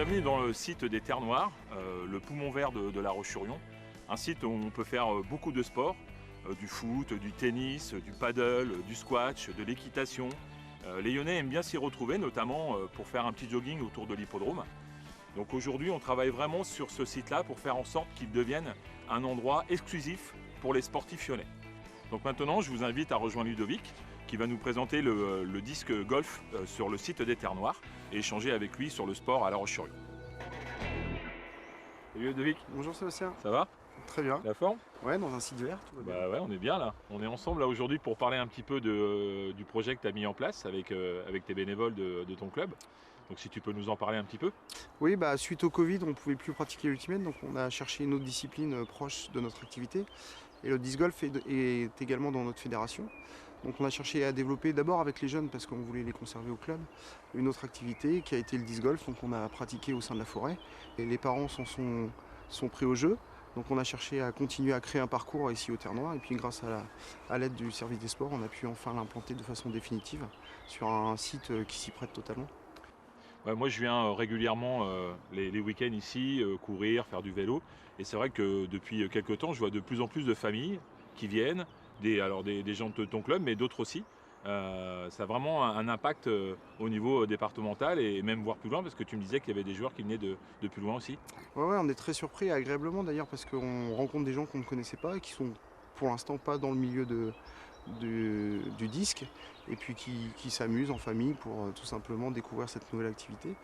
Bienvenue dans le site des Terres Noires, le poumon vert de La Roche-sur-Yon. Un site où on peut faire beaucoup de sports, du foot, du tennis, du paddle, du squash, de l'équitation. Les Lyonnais aiment bien s'y retrouver, notamment pour faire un petit jogging autour de l'hippodrome. Donc aujourd'hui, on travaille vraiment sur ce site-là pour faire en sorte qu'il devienne un endroit exclusif pour les sportifs lyonnais. Donc maintenant, je vous invite à rejoindre Ludovic, qui va nous présenter le disque golf sur le site des Terres Noires et échanger avec lui sur le sport à La Roche-sur-Yon. Salut Ludovic. Bonjour Sébastien. Ça va? Très bien. La forme? Ouais, dans un site vert, tout va bien. Bah ouais, on est bien là. On est ensemble là aujourd'hui pour parler un petit peu du projet que tu as mis en place avec tes bénévoles de ton club. Donc si tu peux nous en parler un petit peu. Oui, suite au Covid, on ne pouvait plus pratiquer l'ultimate, donc on a cherché une autre discipline proche de notre activité. Et le disc golf est également dans notre fédération. Donc on a cherché à développer d'abord avec les jeunes, parce qu'on voulait les conserver au club, une autre activité qui a été le disc golf, donc on a pratiqué au sein de la forêt. Et les parents sont pris au jeu. Donc on a cherché à continuer à créer un parcours ici aux Terres Noires, et puis grâce à l'aide du service des sports, on a pu enfin l'implanter de façon définitive sur un site qui s'y prête totalement. Ouais, moi je viens régulièrement les week-ends ici, courir, faire du vélo. Et c'est vrai que depuis quelques temps, je vois de plus en plus de familles qui viennent, des gens de ton club, mais d'autres aussi. Ça a vraiment un impact au niveau départemental et même voire plus loin, parce que tu me disais qu'il y avait des joueurs qui venaient de plus loin aussi. Ouais, on est très surpris, agréablement d'ailleurs, parce qu'on rencontre des gens qu'on ne connaissait pas et qui sont pour l'instant pas dans le milieu du disque, et puis qui s'amusent en famille pour tout simplement découvrir cette nouvelle activité,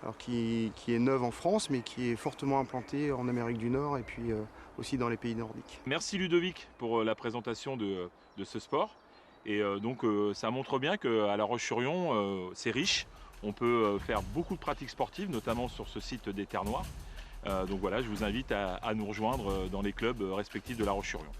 alors qui est neuve en France, mais qui est fortement implantée en Amérique du Nord et puis aussi dans les pays nordiques. Merci Ludovic pour la présentation de ce sport. Et donc ça montre bien qu'à La Roche-sur-Yon, c'est riche. On peut faire beaucoup de pratiques sportives, notamment sur ce site des Terres Noires. Donc voilà, je vous invite à nous rejoindre dans les clubs respectifs de La Roche-sur-Yon.